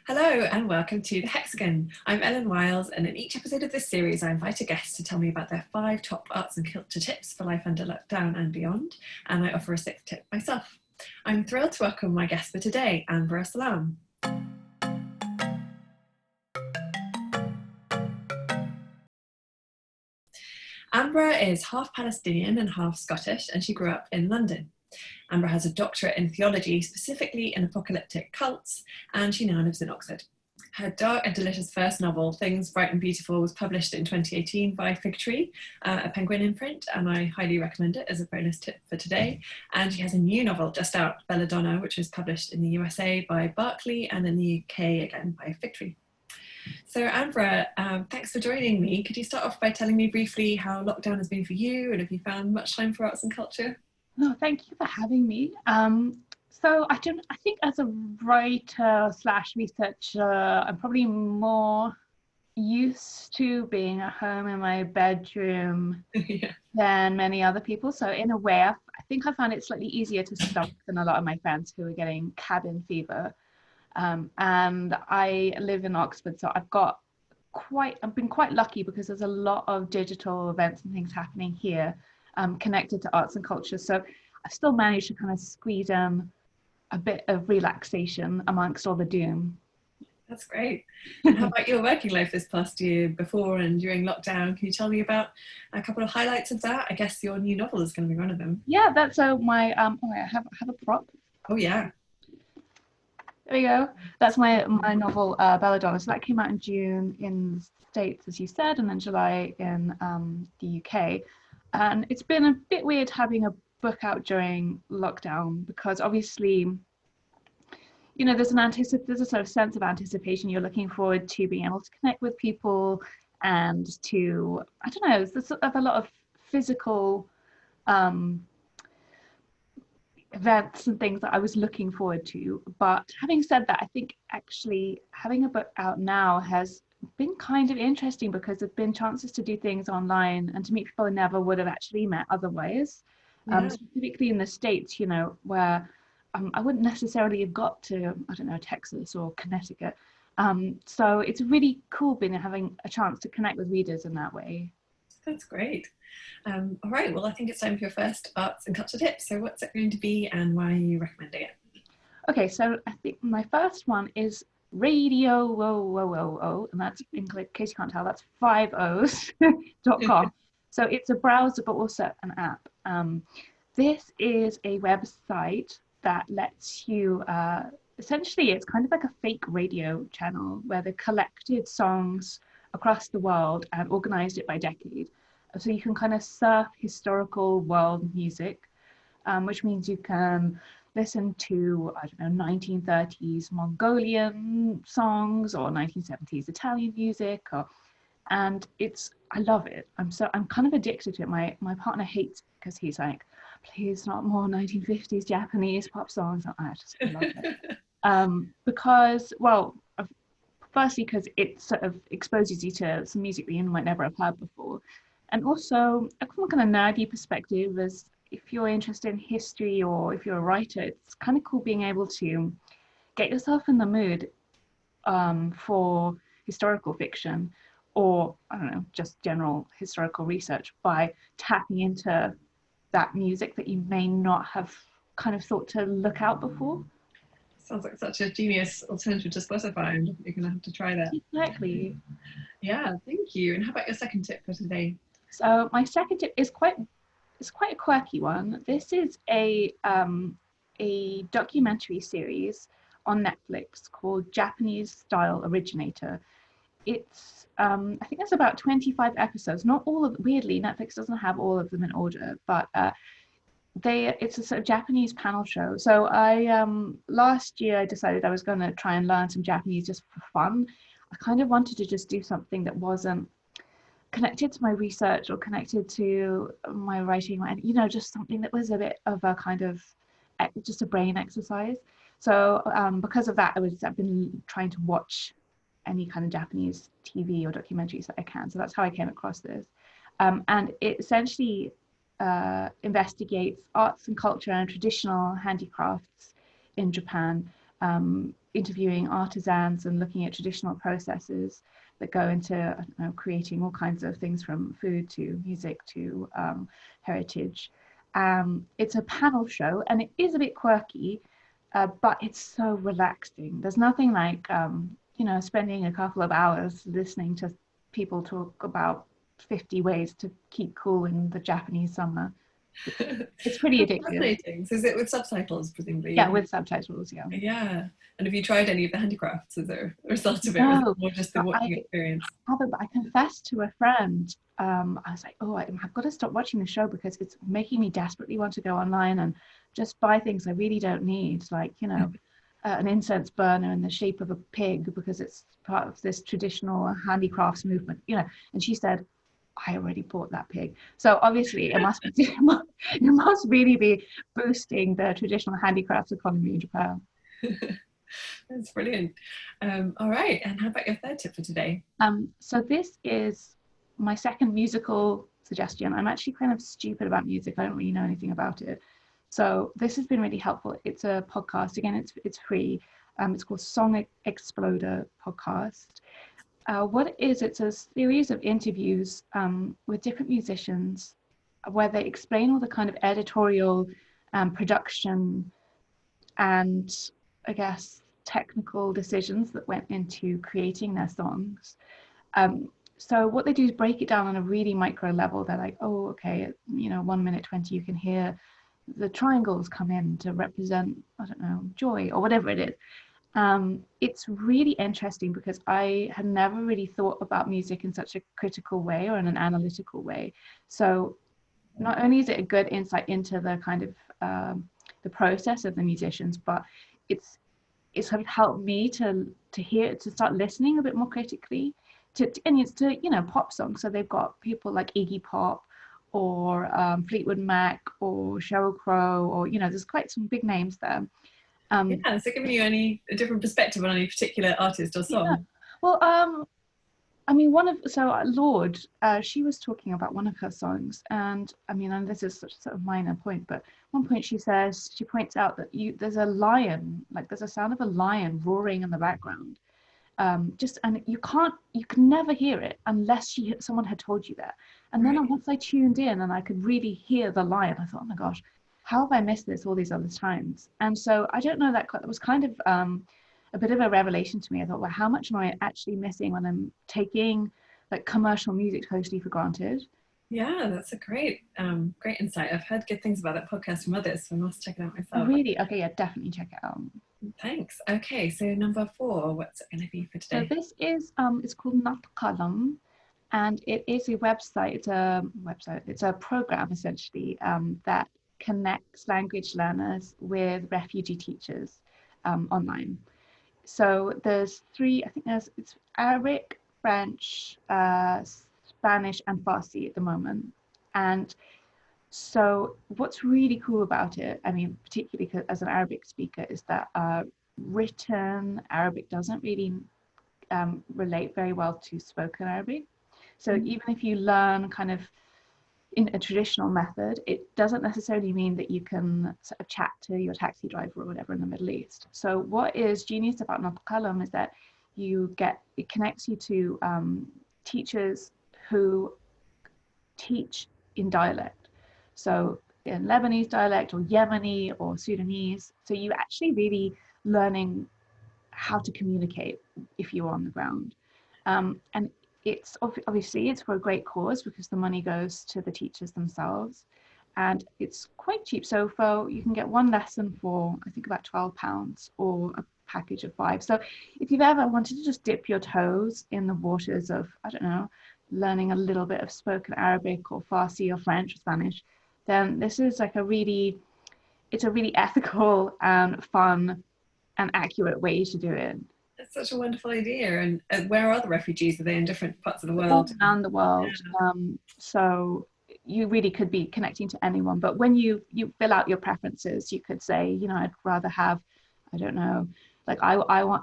Hello and welcome to the Hexagon. I'm Ellen Wiles, and in each episode of this series I invite a guest to tell me about their 5 top arts and culture tips for life under lockdown and beyond, and I offer a 6th tip myself. I'm thrilled to welcome my guest for today, Anbara Salam. Anbara is half Palestinian and half Scottish, and she grew up in London. Anbara has a doctorate in theology, specifically in apocalyptic cults, and she now lives in Oxford. Her dark and delicious first novel, Things Bright and Beautiful, was published in 2018 by Fig Tree, a Penguin imprint, and I highly recommend it as a bonus tip for today. And she has a new novel just out, Belladonna, which was published in the USA by Barclay and in the UK again by Fig Tree. So Anbara, thanks for joining me. Could you start off by telling me briefly how lockdown has been for you, and have you found much time for arts and culture? No, thank you for having me. So I think as a writer slash researcher, I'm probably more used to being at home in my bedroom than many other people. So in a way, I think I found it slightly easier to stomach than a lot of my friends who are getting cabin fever. And I live in Oxford, so I've been quite lucky because there's a lot of digital events and things happening here. Connected to arts and culture, so I've still managed to kind of squeeze in a bit of relaxation amongst all the doom. That's great. And how about your working life this past year, before and during lockdown? Can you tell me about a couple of highlights of that? I guess your new novel is going to be one of them. Yeah, that's my I have a prop. Oh yeah. There we go. That's my novel Belladonna. So that came out in June in the States, as you said, and then July in the UK. And it's been a bit weird having a book out during lockdown because obviously, you know, there's a sort of sense of anticipation. You're looking forward to being able to connect with people and to, I don't know, there's a lot of physical events and things that I was looking forward to. But having said that, I think actually having a book out now has been kind of interesting because there've been chances to do things online and to meet people I never would have actually met otherwise. Specifically in the States, you know, where I wouldn't necessarily have got to, I don't know, Texas or Connecticut. So it's really cool having a chance to connect with readers in that way. That's great. All right, well, I think it's time for your first arts and culture tip. So what's it going to be and why are you recommending it? Okay, so I think my first one is Radio Whoa Whoa Whoa Whoa, and that's, in case you can't tell, that's 5 O's.com. So it's a browser but also an app. This is a website that lets you essentially, it's kind of like a fake radio channel where they collected songs across the world and organized it by decade. So you can kind of surf historical world music, which means you can listen to, I don't know, 1930s Mongolian songs or 1970s Italian music, and I love it. I'm kind of addicted to it. My partner hates it because he's like, please not more 1950s Japanese pop songs. I just love it. Because, well, firstly because it sort of exposes you to some music that you might never have heard before, and also from a kind of nerdy perspective, as if you're interested in history or if you're a writer, it's kind of cool being able to get yourself in the mood for historical fiction or, I don't know, just general historical research by tapping into that music that you may not have kind of thought to look out before. Sounds like such a genius alternative to Spotify. You're going to have to try that. Exactly. Yeah, thank you. And how about your second tip for today? So my second tip is quite a quirky one. This is a documentary series on Netflix called Japanese Style Originator. It's I think there's about 25 episodes. Not all of, weirdly, Netflix doesn't have all of them in order, but it's a sort of Japanese panel show. So I last year I decided I was going to try and learn some Japanese just for fun. I kind of wanted to just do something that wasn't connected to my research or connected to my writing, and you know, just something that was a bit of a kind of just a brain exercise. So because of that, I've been trying to watch any kind of Japanese TV or documentaries that I can. So that's how I came across this, and it essentially investigates arts and culture and traditional handicrafts in Japan, interviewing artisans and looking at traditional processes that go into, I don't know, creating all kinds of things from food to music to heritage. It's a panel show and it is a bit quirky, but it's so relaxing. There's nothing like, you know, spending a couple of hours listening to people talk about 50 ways to keep cool in the Japanese summer. It's pretty addictive. Fascinating. So is it with subtitles, presumably? Yeah, with subtitles, yeah. Yeah. And have you tried any of the handicrafts as a result of it? No, or is it more just the watching experience? But I confessed to a friend, I was like, oh, I've got to stop watching the show because it's making me desperately want to go online and just buy things I really don't need, like, you know, an incense burner in the shape of a pig because it's part of this traditional handicrafts movement, you know. And she said, I already bought that pig. So obviously it must be, it must really be boosting the traditional handicrafts economy in Japan. That's brilliant. All right, and how about your third tip for today? So this is my second musical suggestion. I'm actually kind of stupid about music. I don't really know anything about it. So this has been really helpful. It's a podcast. Again, it's free. It's called Song Exploder Podcast. What it is, it's a series of interviews with different musicians where they explain all the kind of editorial production and, I guess, technical decisions that went into creating their songs. So what they do is break it down on a really micro level. They're like, oh, okay, you know, 1 minute 20, you can hear the triangles come in to represent, I don't know, joy or whatever it is. It's really interesting because I had never really thought about music in such a critical way or in an analytical way. So not only is it a good insight into the kind of the process of the musicians, but it's sort of helped me to start listening a bit more critically and it's to, you know, pop songs. So they've got people like Iggy Pop or Fleetwood Mac or Sheryl Crow, or, you know, there's quite some big names there. Yeah, so giving you a different perspective on any particular artist or song. Yeah. Well, I mean, Lorde, she was talking about one of her songs, and I mean, and this is such a sort of minor point, but at one point she points out that there's a lion, like there's a sound of a lion roaring in the background, and you can never hear it unless someone had told you that. And then once I tuned in and I could really hear the lion, I thought, oh my gosh, how have I missed this all these other times? And so I don't know, that was kind of a bit of a revelation to me. I thought, well, how much am I actually missing when I'm taking like commercial music totally for granted? Yeah, that's a great insight. I've heard good things about that podcast from others, so I must check it out myself. Oh, really? Okay, yeah, definitely check it out. Thanks. Okay, so number 4, what's it going to be for today? So this is it's called NaTakallam, and it is a website. It's a program essentially that connects language learners with refugee teachers online. So there's 3, I think it's Arabic, French, Spanish and Farsi at the moment. And so what's really cool about it, I mean, particularly as an Arabic speaker, is that written Arabic doesn't really relate very well to spoken Arabic. So even if you learn kind of in a traditional method, it doesn't necessarily mean that you can sort of chat to your taxi driver or whatever in the Middle East. So what is genius about NaTakallam is that it connects you to teachers who teach in dialect. So in Lebanese dialect or Yemeni or Sudanese. So you're actually really learning how to communicate if you're on the ground. And it's obviously it's for a great cause because the money goes to the teachers themselves, and it's quite cheap. So you can get one lesson for I think about £12 or a package of 5. So if you've ever wanted to just dip your toes in the waters of, I don't know, learning a little bit of spoken Arabic or Farsi or French or Spanish, then this is like it's a really ethical and fun and accurate way to do it. That's such a wonderful idea. And where are the refugees? Are they in different parts of the world? All around the world. Yeah. So you really could be connecting to anyone. But when you fill out your preferences, you could say, you know, I'd rather have, I don't know, like I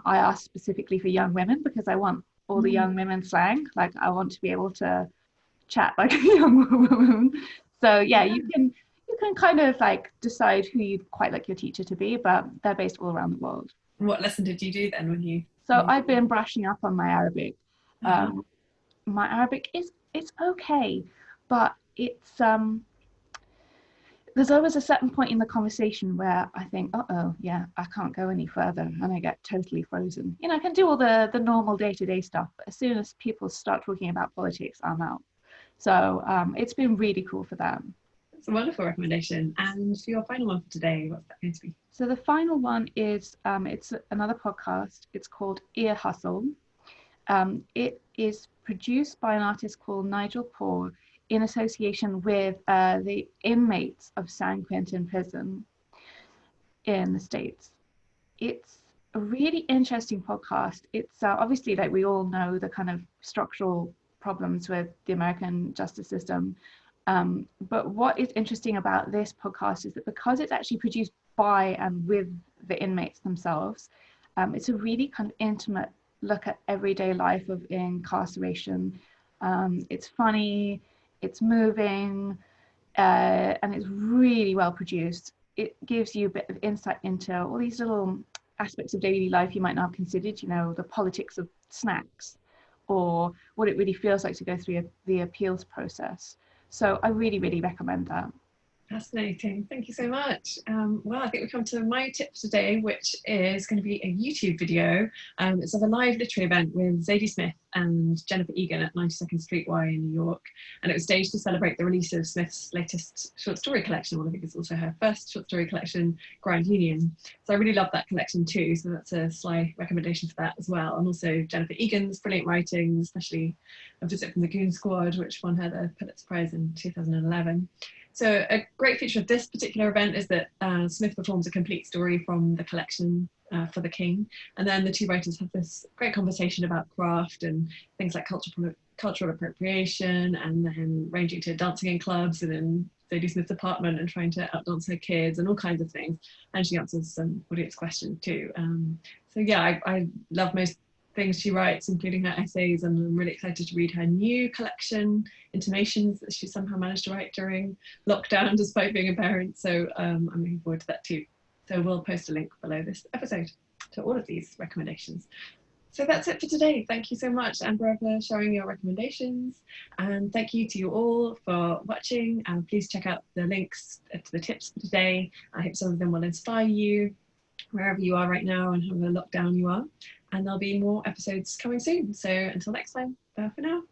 ask specifically for young women because I want all the young women slang. Like I want to be able to chat like a young woman. So yeah, you can kind of like decide who you'd quite like your teacher to be, but they're based all around the world. What lesson did you do then when you? So I've been brushing up on my Arabic. Uh-huh. My Arabic is it's okay, but it's there's always a certain point in the conversation where I think, oh, yeah, I can't go any further, and I get totally frozen. I can do all the normal day-to-day stuff, but as soon as people start talking about politics, I'm out. So it's been really cool for that. It's a wonderful recommendation. And for your final one for today, what's that going to be? So the final one is it's another podcast. It's called Ear Hustle. It is produced by an artist called Nigel Poor in association with the inmates of San Quentin prison in the States. It's a really interesting podcast. It's obviously, like, we all know the kind of structural problems with the American justice system. But what is interesting about this podcast is that because it's actually produced by and with the inmates themselves, it's a really kind of intimate look at everyday life of incarceration. It's funny, it's moving, and it's really well produced. It gives you a bit of insight into all these little aspects of daily life you might not have considered, the politics of snacks, or what it really feels like to go through the appeals process. So I really, really recommend that. Fascinating. Thank you so much. Well, I think we come to my tip for today, which is going to be a YouTube video. It's of a live literary event with Zadie Smith and Jennifer Egan at 92nd Street Y in New York. And it was staged to celebrate the release of Smith's latest short story collection. Well, I think it's also her first short story collection, Grand Union. So I really love that collection too. So that's a sly recommendation for that as well. And also Jennifer Egan's brilliant writing, especially A Visit from the Goon Squad, which won her the Pulitzer Prize in 2011. So a great feature of this particular event is that Smith performs a complete story from the collection for the King. And then the two writers have this great conversation about craft and things like cultural appropriation, and then ranging to dancing in clubs and in Zadie Smith's apartment and trying to outdance her kids and all kinds of things. And she answers some audience questions too. So yeah, I love most things she writes, including her essays, and I'm really excited to read her new collection, Intimations, that she somehow managed to write during lockdown despite being a parent. So I'm looking forward to that too. So we'll post a link below this episode to all of these recommendations. So that's it for today. Thank you so much, Anbara, for sharing your recommendations. And thank you to you all for watching. And please check out the links to the tips for today. I hope some of them will inspire you wherever you are right now and however lockdown you are. And there'll be more episodes coming soon. So until next time, bye for now.